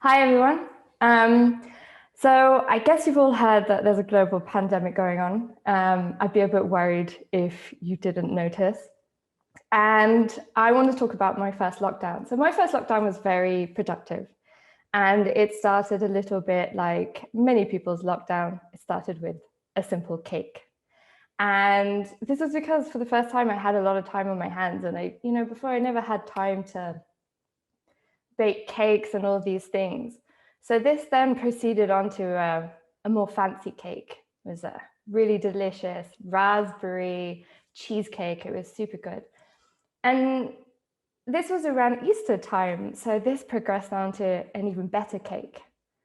Hi, everyone. So I guess you've all heard that there's a global pandemic going on. I'd be a bit worried if you didn't notice. And I want to talk about my first lockdown. So my first lockdown was very productive. And it started a little bit like many people's lockdown. It started with a simple cake. And this was because for the first time I had a lot of time on my hands. And before I never had time to bake cakes and all these things. So this then proceeded on to a more fancy cake. It was a really delicious raspberry cheesecake. It was super good. And this was around Easter time. So this progressed on to an even better cake.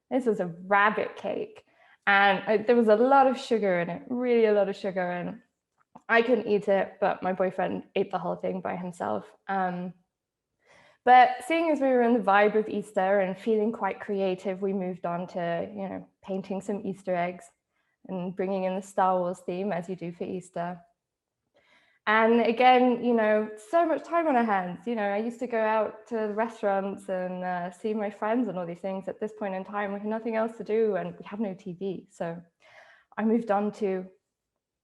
This was a rabbit cake. And there was a lot of sugar in it, really a lot of sugar. And I couldn't eat it, but my boyfriend ate the whole thing by himself. But seeing as we were in the vibe of Easter and feeling quite creative, we moved on to, painting some Easter eggs and bringing in the Star Wars theme, as you do for Easter. And again, so much time on our hands. I used to go out to restaurants and see my friends and all these things. At this point in time, we had nothing else to do and we have no TV. So I moved on to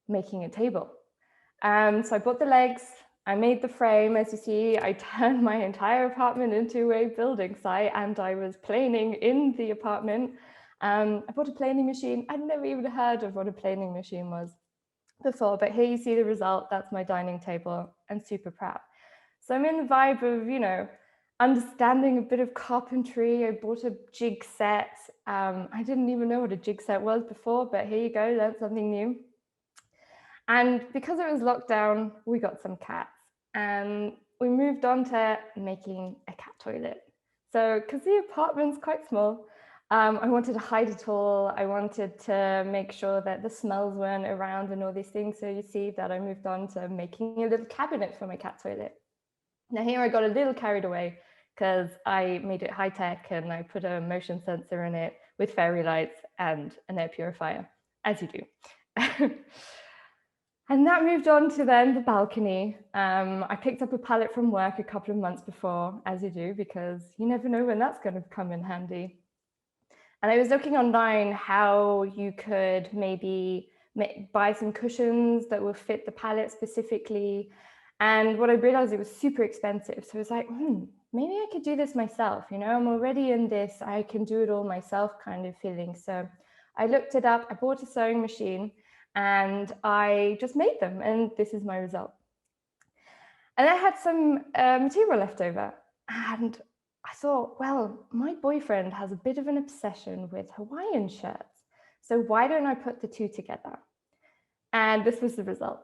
making a table. So I bought the legs, I made the frame. As you see, I turned my entire apartment into a building site and I was planing in the apartment. I bought a planing machine. I'd never even heard of what a planing machine was before, but here you see the result. That's my dining table. I'm super proud. So I'm in the vibe of, understanding a bit of carpentry. I bought a jig set. I didn't even know what a jig set was before, but here you go, learned something new. And because it was lockdown, we got some cats and we moved on to making a cat toilet. So because the apartment's quite small, I wanted to hide it all. I wanted to make sure that the smells weren't around and all these things. So you see that I moved on to making a little cabinet for my cat toilet. Now here I got a little carried away because I made it high tech and I put a motion sensor in it with fairy lights and an air purifier, as you do. And that moved on to then the balcony. I picked up a pallet from work a couple of months before, as you do, because you never know when that's going to come in handy. And I was looking online how you could maybe buy some cushions that will fit the pallet specifically. And what I realized, it was super expensive. So I was like, maybe I could do this myself. I'm already in this, I can do it all myself kind of feeling. So I looked it up, I bought a sewing machine, and I just made them, and this is my result. And I had some material left over, and I thought, well, my boyfriend has a bit of an obsession with Hawaiian shirts, so why don't I put the two together? And this was the result.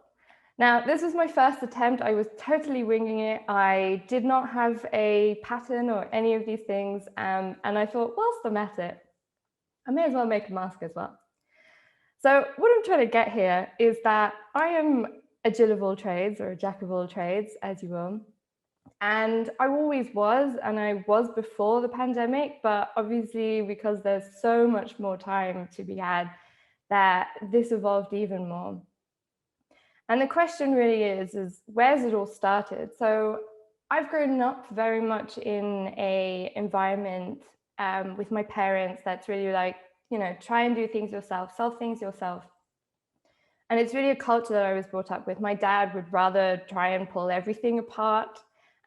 Now, this was my first attempt. I was totally winging it. I did not have a pattern or any of these things, and I thought, whilst I'm at it, I may as well make a mask as well. So what I'm trying to get here is that I am a Jill of all trades, or a jack of all trades, as you will. And I always was, and I was before the pandemic, but obviously because there's so much more time to be had, that this evolved even more. And the question really is where's it all started? So I've grown up very much in an environment with my parents that's really like, try and do things yourself, solve things yourself. And it's really a culture that I was brought up with. My dad would rather try and pull everything apart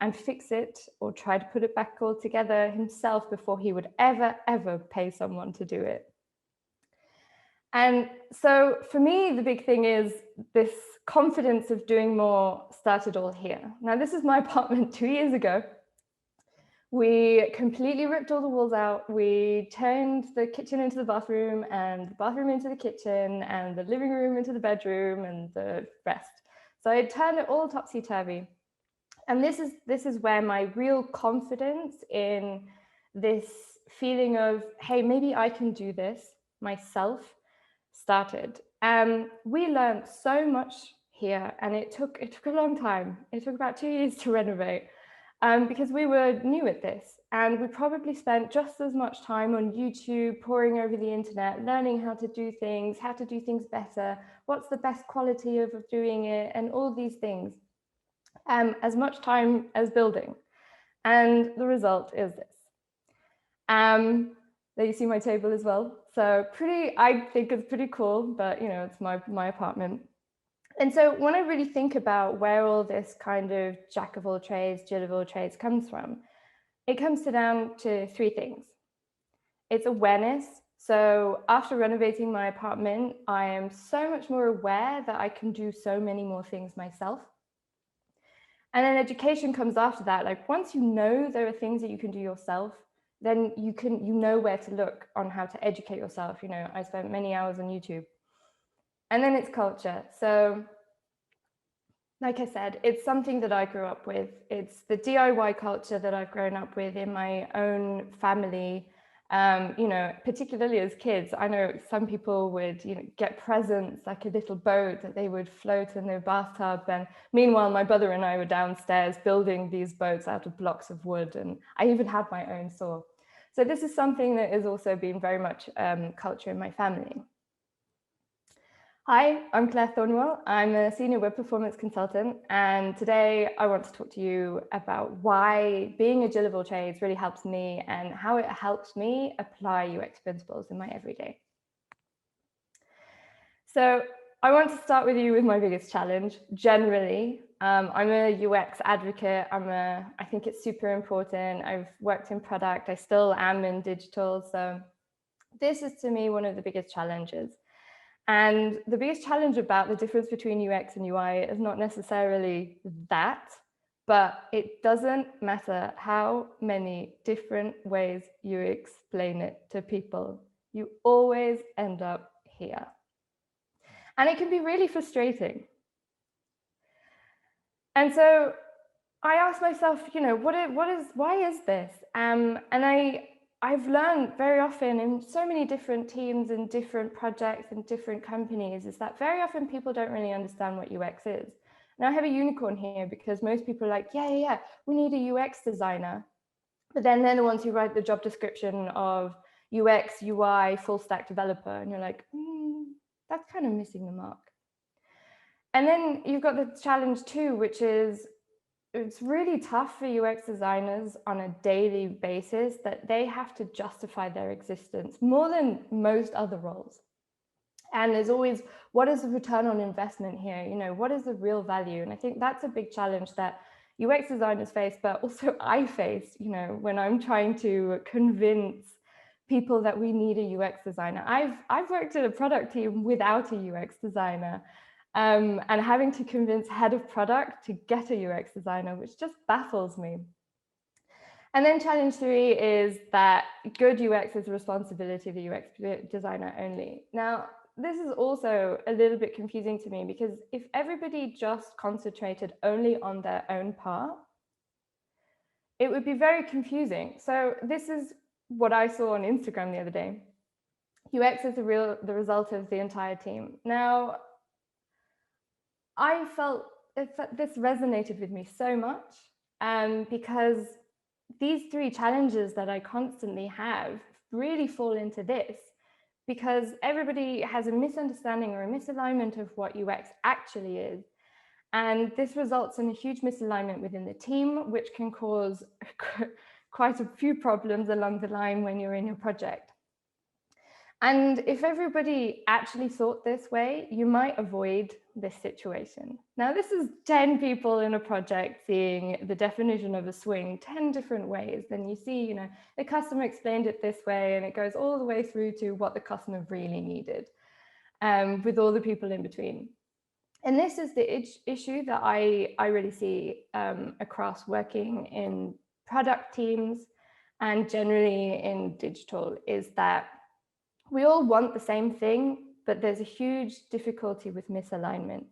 and fix it or try to put it back all together himself before he would ever pay someone to do it. And so for me, the big thing is this confidence of doing more started all here. Now, this is my apartment 2 years ago. We completely ripped all the walls out. We turned the kitchen into the bathroom and the bathroom into the kitchen and the living room into the bedroom and the rest. So I turned it all topsy-turvy. And this is where my real confidence in this feeling of, hey, maybe I can do this myself started. We learned so much here, and it took a long time. It took about 2 years to renovate. Because we were new at this, and we probably spent just as much time on YouTube, poring over the internet, learning how to do things better, what's the best quality of doing it, and all these things, as much time as building. And the result is this. There you see my table as well. So I think it's pretty cool, but it's my apartment. And so when I really think about where all this kind of jack of all trades, Jill of all trades comes from, it comes down to three things. It's awareness. So after renovating my apartment, I am so much more aware that I can do so many more things myself. And then education comes after that. Like once you know there are things that you can do yourself, then you know where to look on how to educate yourself. I spent many hours on YouTube. And then it's culture. So like I said, it's something that I grew up with. It's the DIY culture that I've grown up with in my own family. Particularly as kids, I know some people would, get presents like a little boat that they would float in their bathtub. And meanwhile, my brother and I were downstairs building these boats out of blocks of wood. And I even had my own saw. So this is something that has also been very much culture in my family. Hi, I'm Claire Thornwell. I'm a senior web performance consultant, and today I want to talk to you about why being a Jill of all trades really helps me and how it helps me apply UX principles in my everyday. So I want to start with you with my biggest challenge. Generally, I'm a UX advocate. I think it's super important. I've worked in product. I still am in digital. So this is to me one of the biggest challenges. And the biggest challenge about the difference between UX and UI is not necessarily that, but it doesn't matter how many different ways you explain it to people. You always end up here. And it can be really frustrating. And so I asked myself, why is this? And I've learned very often in so many different teams and different projects and different companies is that very often people don't really understand what UX is. Now I have a unicorn here because most people are like, yeah, we need a UX designer. But then they're the ones who write the job description of UX, UI, full stack developer. And you're like, that's kind of missing the mark. And then you've got the challenge too, which is it's really tough for UX designers on a daily basis that they have to justify their existence more than most other roles. And there's always, what is the return on investment here? What is the real value? And I think that's a big challenge that UX designers face, but also I face, when I'm trying to convince people that we need a UX designer. I've worked in a product team without a UX designer. And having to convince head of product to get a UX designer, which just baffles me. And then challenge 3 is that good UX is the responsibility of the UX designer only. Now, this is also a little bit confusing to me because if everybody just concentrated only on their own part, it would be very confusing. So this is what I saw on Instagram the other day. UX is the result of the entire team. Now, I felt this resonated with me so much because these 3 challenges that I constantly have really fall into this because everybody has a misunderstanding or a misalignment of what UX actually is. And this results in a huge misalignment within the team, which can cause quite a few problems along the line when you're in your project. And if everybody actually thought this way, you might avoid this situation. Now, this is 10 people in a project seeing the definition of a swing 10 different ways. Then you see, the customer explained it this way, and it goes all the way through to what the customer really needed, with all the people in between. And this is the issue that I really see across working in product teams and generally in digital, is that we all want the same thing, but there's a huge difficulty with misalignment.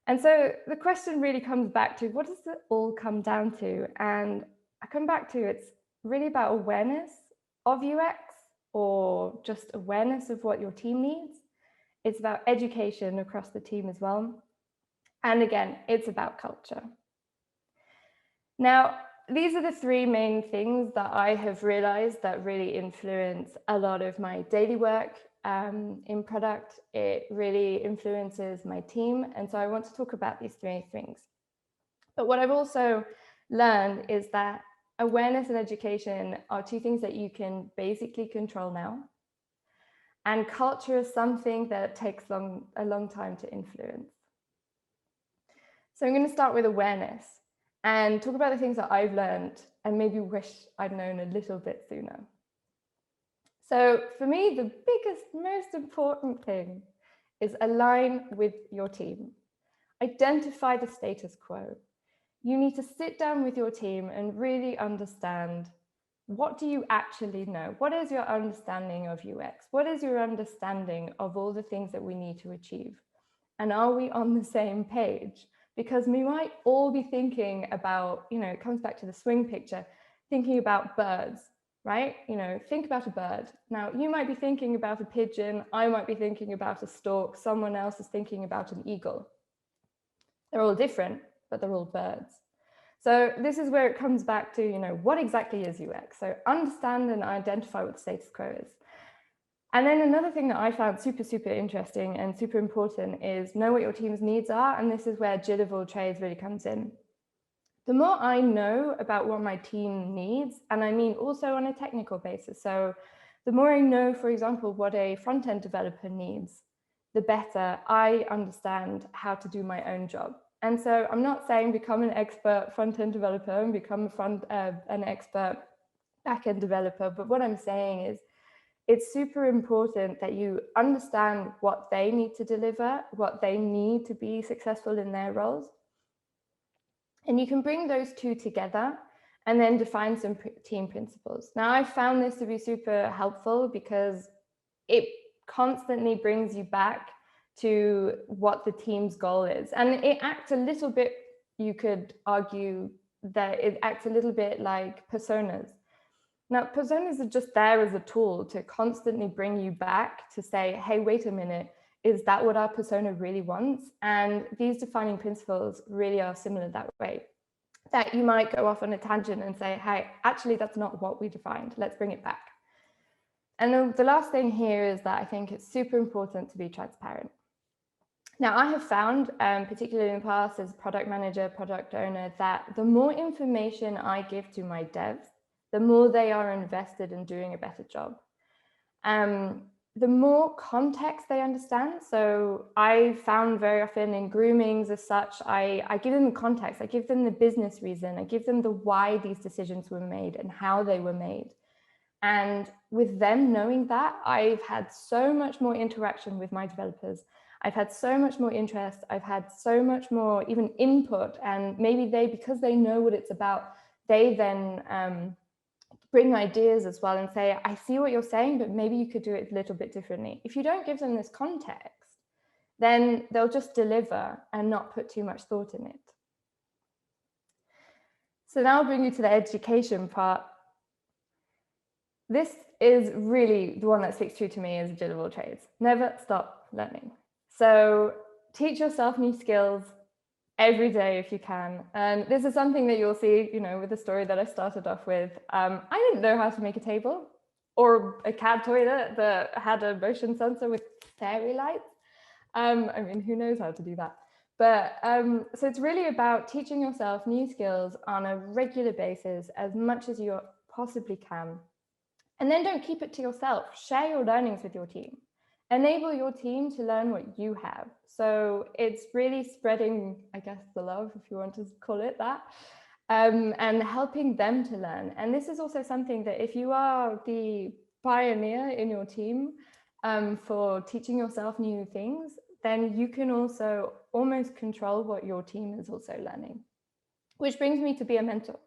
And so the question really comes back to, what does it all come down to? And I come back to, it's really about awareness of UX or just awareness of what your team needs. It's about education across the team as well. And again, it's about culture. Now, these are the 3 main things that I have realized that really influence a lot of my daily work in product. It really influences my team. And so I want to talk about these 3 things. But what I've also learned is that awareness and education are two things that you can basically control now. And culture is something that takes a long time to influence. So I'm going to start with awareness and talk about the things that I've learned and maybe wish I'd known a little bit sooner. So for me, the biggest, most important thing is align with your team. Identify the status quo. You need to sit down with your team and really understand, what do you actually know? What is your understanding of UX? What is your understanding of all the things that we need to achieve? And are we on the same page? Because we might all be thinking about, it comes back to the swing picture, thinking about birds, right? Think about a bird. Now, you might be thinking about a pigeon. I might be thinking about a stork. Someone else is thinking about an eagle. They're all different, but they're all birds. So this is where it comes back to, what exactly is UX? So understand and identify what the status quo is. And then another thing that I found super, super interesting and super important is know what your team's needs are. And this is where Jill of all trades really comes in. The more I know about what my team needs, and I mean also on a technical basis. So the more I know, for example, what a front-end developer needs, the better I understand how to do my own job. And so I'm not saying become an expert front-end developer and become an expert back-end developer, but what I'm saying is it's super important that you understand what they need to deliver, what they need to be successful in their roles. And you can bring those two together and then define some team principles. Now, I found this to be super helpful because it constantly brings you back to what the team's goal is. And it acts a little bit, you could argue that it acts a little bit like personas. Now, personas are just there as a tool to constantly bring you back to say, hey, wait a minute, is that what our persona really wants? And these defining principles really are similar that way, that you might go off on a tangent and say, hey, actually, that's not what we defined. Let's bring it back. And the last thing here is that I think it's super important to be transparent. Now, I have found, particularly in the past as product manager, product owner, that the more information I give to my devs, the more they are invested in doing a better job. The more context they understand. So I found very often in groomings as such, I give them the context, I give them the business reason, I give them the why these decisions were made and how they were made. And with them knowing that, I've had so much more interaction with my developers. I've had so much more interest. I've had so much more even input. And maybe because they know what it's about, they then bring ideas as well and say, I see what you're saying, but maybe you could do it a little bit differently. If you don't give them this context, then they'll just deliver and not put too much thought in it. So now I'll bring you to the education part. This is really the one that sticks true to me as a Jill of all trades. Never stop learning. So teach yourself new skills every day if you can. And this is something that you'll see, with the story that I started off with. I didn't know how to make a table or a cat toilet that had a motion sensor with fairy lights. I mean, who knows how to do that? But so it's really about teaching yourself new skills on a regular basis as much as you possibly can. And then don't keep it to yourself. Share your learnings with your team. Enable your team to learn what you have. So it's really spreading, I guess, the love, if you want to call it that, and helping them to learn. And this is also something that if you are the pioneer in your team for teaching yourself new things, then you can also almost control what your team is also learning. Which brings me to be a mentor.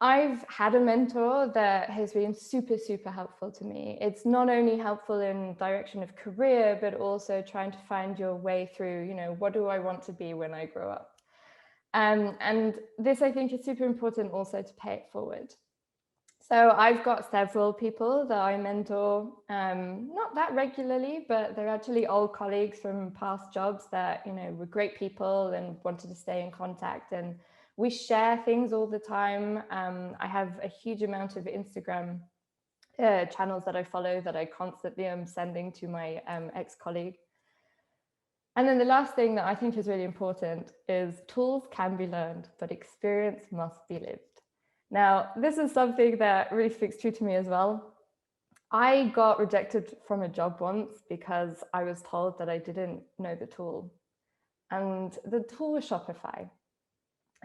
I've had a mentor that has been super, super helpful to me. It's not only helpful in direction of career, but also trying to find your way through, what do I want to be when I grow up? And this, I think, is super important also to pay it forward. So I've got several people that I mentor, not that regularly, but they're actually old colleagues from past jobs that, were great people and wanted to stay in contact. And we share things all the time. I have a huge amount of Instagram channels that I follow that I constantly am sending to my ex-colleague. And then the last thing that I think is really important is tools can be learned, but experience must be lived. Now, this is something that really speaks true to me as well. I got rejected from a job once because I was told that I didn't know the tool. And the tool was Shopify.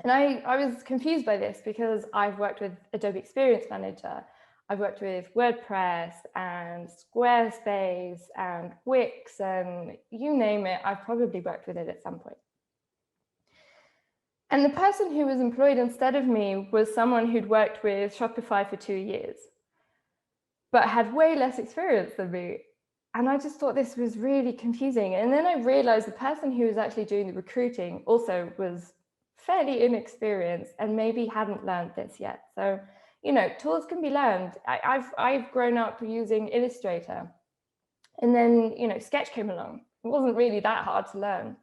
And I was confused by this because I've worked with Adobe Experience Manager. I've worked with WordPress and Squarespace and Wix and you name it, I've probably worked with it at some point. And the person who was employed instead of me was someone who'd worked with Shopify for 2 years, but had way less experience than me. And I just thought this was really confusing. And then I realized the person who was actually doing the recruiting also was fairly inexperienced and maybe hadn't learned this yet. So, you know, tools can be learned. I've grown up using Illustrator. And then, you know, Sketch came along. It wasn't really that hard to learn.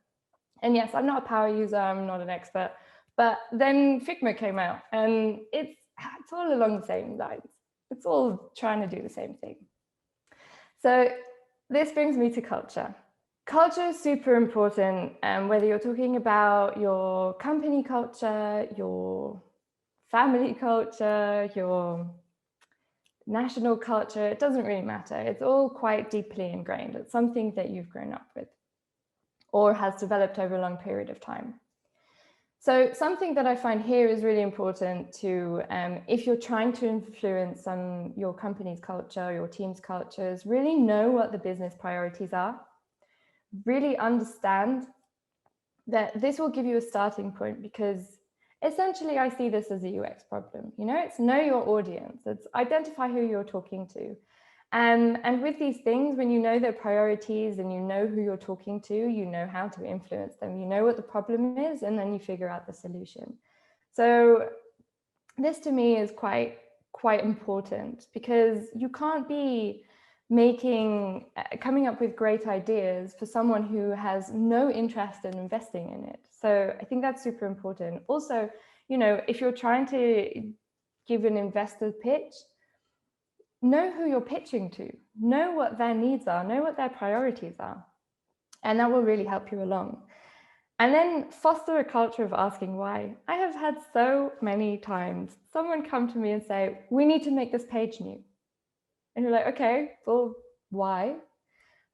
And yes, I'm not a power user, I'm not an expert, but then Figma came out and it's all along the same lines. It's all trying to do the same thing. So this brings me to culture. Culture is super important, whether you're talking about your company culture, your family culture, your national culture, it doesn't really matter. It's all quite deeply ingrained. It's something that you've grown up with or has developed over a long period of time. So something that I find here is really important to, if you're trying to influence your company's culture, your team's cultures, really know what the business priorities are. Really understand that this will give you a starting point, because essentially I see this as a UX problem. You know, it's know your audience, it's identify who you're talking to. And with these things, when you know their priorities and you know who you're talking to, you know how to influence them, you know what the problem is, and then you figure out the solution. So this to me is quite important, because you can't be coming up with great ideas for someone who has no interest in investing in it. So I think that's super important. Also, you know, if you're trying to give an investor pitch, know who you're pitching to, know what their needs are, know what their priorities are, and that will really help you along. And then foster a culture of asking why. I have had so many times someone come to me and say, we need to make this page new. And you're like, okay, well, why? And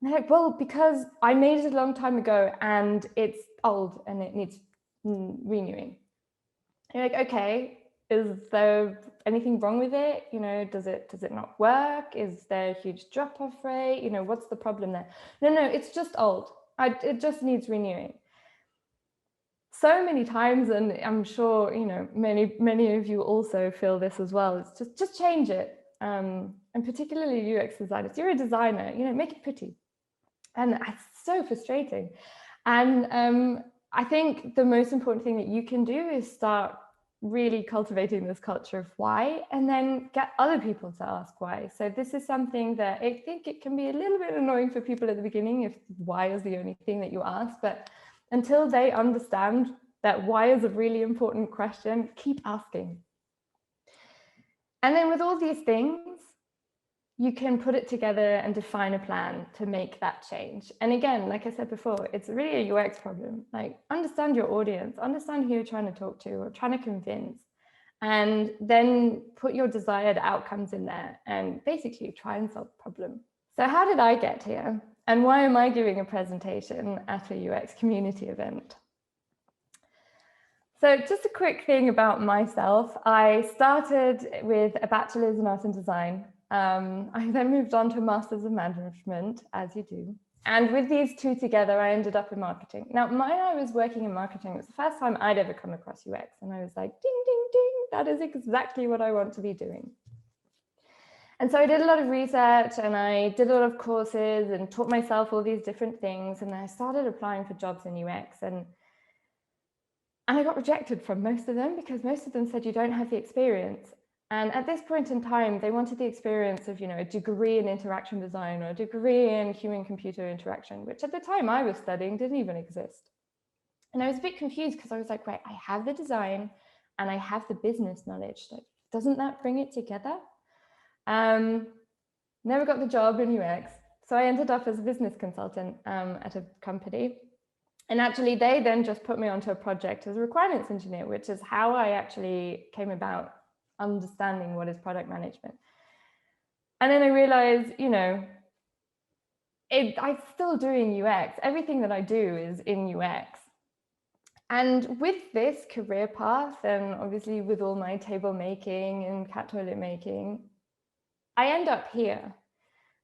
they're like, well, because I made it a long time ago and it's old and it needs renewing. And you're like, okay, is there anything wrong with it? You know, does it not work? Is there a huge drop-off rate? You know, what's the problem there? No, it's just old. It just needs renewing. So many times, and I'm sure, you know, many of you also feel this as well. It's just change it. And particularly UX designers, you're a designer, you know, make it pretty. And it's so frustrating. And I think the most important thing that you can do is start really cultivating this culture of why, and then get other people to ask why. So this is something that I think it can be a little bit annoying for people at the beginning if why is the only thing that you ask, but until they understand that why is a really important question, keep asking. And then with all these things, you can put it together and define a plan to make that change. And again, like I said before, it's really a UX problem. Like, understand your audience, understand who you're trying to talk to or trying to convince, and then put your desired outcomes in there and basically try and solve the problem. So how did I get here? And why am I giving a presentation at a UX community event? So just a quick thing about myself. I started with a bachelor's in art and design. I then moved on to a master's in management, as you do. And with these two together, I ended up in marketing. Now, when I was working in marketing, it was the first time I'd ever come across UX. And I was like, ding, ding, ding, that is exactly what I want to be doing. And so I did a lot of research and I did a lot of courses and taught myself all these different things. And I started applying for jobs in UX. And I got rejected from most of them because most of them said you don't have the experience. And at this point in time, they wanted the experience of, you know, a degree in interaction design or a degree in human-computer interaction, which at the time I was studying didn't even exist. And I was a bit confused because I was like, right, I have the design and I have the business knowledge. So doesn't that bring it together? Never got the job in UX. So I ended up as a business consultant at a company. And actually, they then just put me onto a project as a requirements engineer, which is how I actually came about understanding what is product management. And then I realized, you know, I'm still doing UX. Everything that I do is in UX. And with this career path, and obviously with all my table making and cat toilet making, I end up here.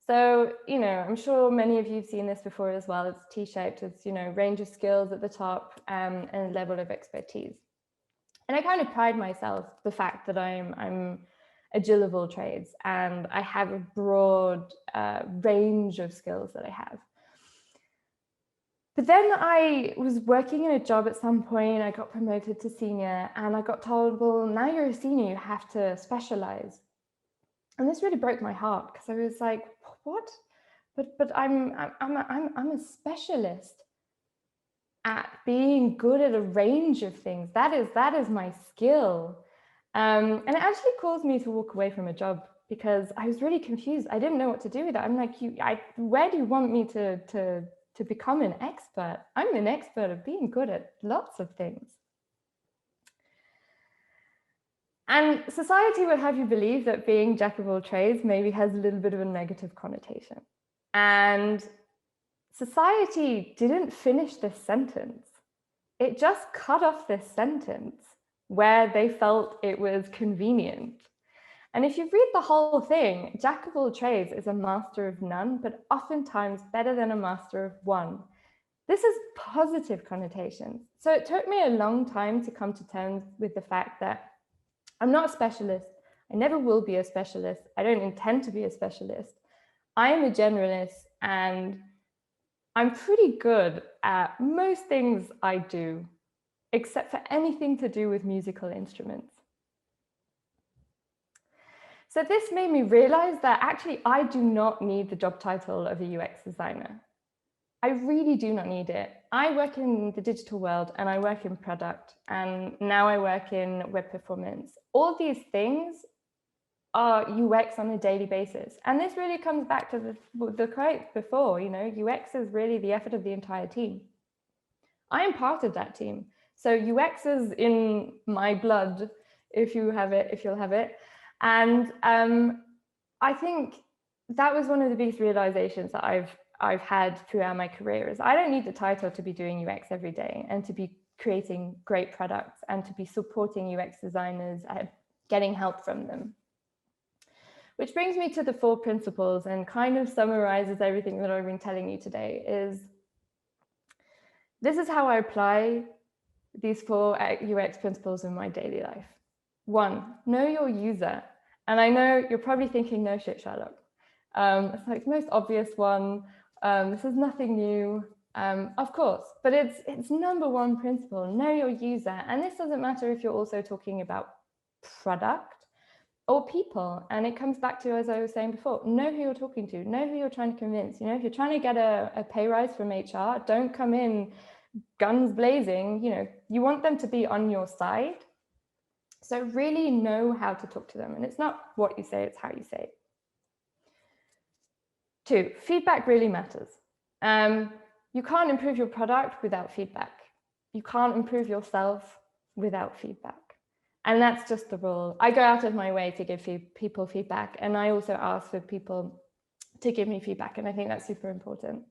So, you know, I'm sure many of you have seen this before as well. It's T-shaped, it's, you know, range of skills at the top and a level of expertise. And I kind of pride myself the fact that I'm a Jill of all trades and I have a broad range of skills that I have. But then I was working in a job at some point, I got promoted to senior and I got told, well, now you're a senior, you have to specialize. And this really broke my heart because I was like, what? But I'm a specialist at being good at a range of things. That is my skill. And it actually caused me to walk away from a job because I was really confused. I didn't know what to do with it. I'm like, where do you want me to become an expert? I'm an expert at being good at lots of things. And society would have you believe that being jack of all trades maybe has a little bit of a negative connotation. And society didn't finish this sentence. It just cut off this sentence where they felt it was convenient. And if you read the whole thing, jack of all trades is a master of none, but oftentimes better than a master of one. This is positive connotations. So it took me a long time to come to terms with the fact that I'm not a specialist. I never will be a specialist. I don't intend to be a specialist. I am a generalist and I'm pretty good at most things I do, except for anything to do with musical instruments. So this made me realize that actually I do not need the job title of a UX designer. I really do not need it. I work in the digital world and I work in product and now I work in web performance. All these things are UX on a daily basis. And this really comes back to the quote before, you know, UX is really the effort of the entire team. I am part of that team. So UX is in my blood, if you'll have it. And I think that was one of the biggest realizations that I've had throughout my career is I don't need the title to be doing UX every day and to be creating great products and to be supporting UX designers and getting help from them. Which brings me to the 4 principles and kind of summarizes everything that I've been telling you today is this is how I apply these 4 UX principles in my daily life. 1, know your user. And I know you're probably thinking, no shit, Sherlock. It's like the most obvious one. This is nothing new, of course, but it's number 1 principle, know your user. And this doesn't matter if you're also talking about product or people. And it comes back to, as I was saying before, know who you're talking to, know who you're trying to convince. You know, if you're trying to get a pay rise from HR, don't come in guns blazing. You know, you want them to be on your side. So really know how to talk to them. And it's not what you say, it's how you say it. 2, feedback really matters. You can't improve your product without feedback. You can't improve yourself without feedback. And that's just the rule. I go out of my way to give people feedback. And I also ask for people to give me feedback. And I think that's super important.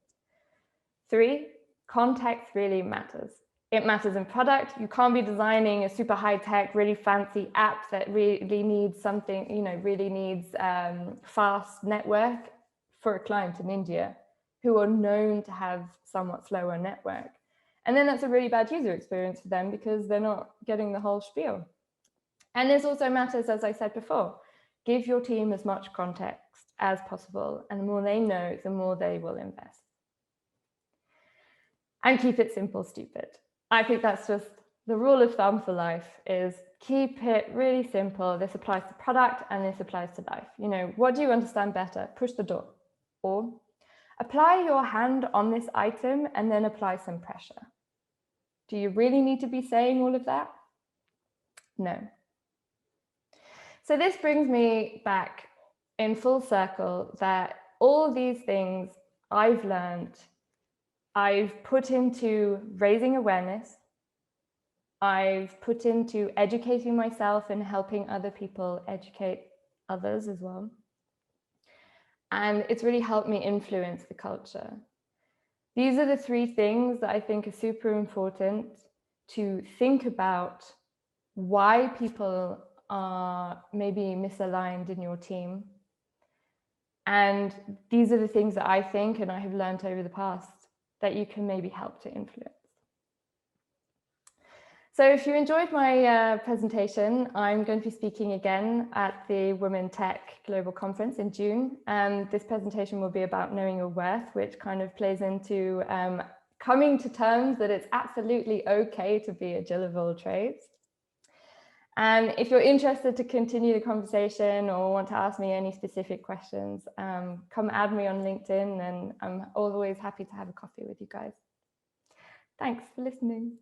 3, context really matters. It matters in product. You can't be designing a super high tech, really fancy app that really needs something, you know, really needs fast network for a client in India who are known to have somewhat slower network. And then that's a really bad user experience for them because they're not getting the whole spiel. And this also matters, as I said before, give your team as much context as possible. And the more they know, the more they will invest. And keep it simple, stupid. I think that's just the rule of thumb for life is keep it really simple. This applies to product and this applies to life. You know, what do you understand better? Push the door. Or apply your hand on this item and then apply some pressure. Do you really need to be saying all of that? No. So this brings me back in full circle that all these things I've learned, I've put into raising awareness. I've put into educating myself and helping other people educate others as well. And it's really helped me influence the culture. These are the three things that I think are super important to think about why people are maybe misaligned in your team. And these are the things that I think, and I have learned over the past, that you can maybe help to influence. So if you enjoyed my presentation, I'm going to be speaking again at the Women Tech Global Conference in June. And this presentation will be about knowing your worth, which kind of plays into coming to terms that it's absolutely okay to be a Jill of all trades. And if you're interested to continue the conversation or want to ask me any specific questions, come add me on LinkedIn, and I'm always happy to have a coffee with you guys. Thanks for listening.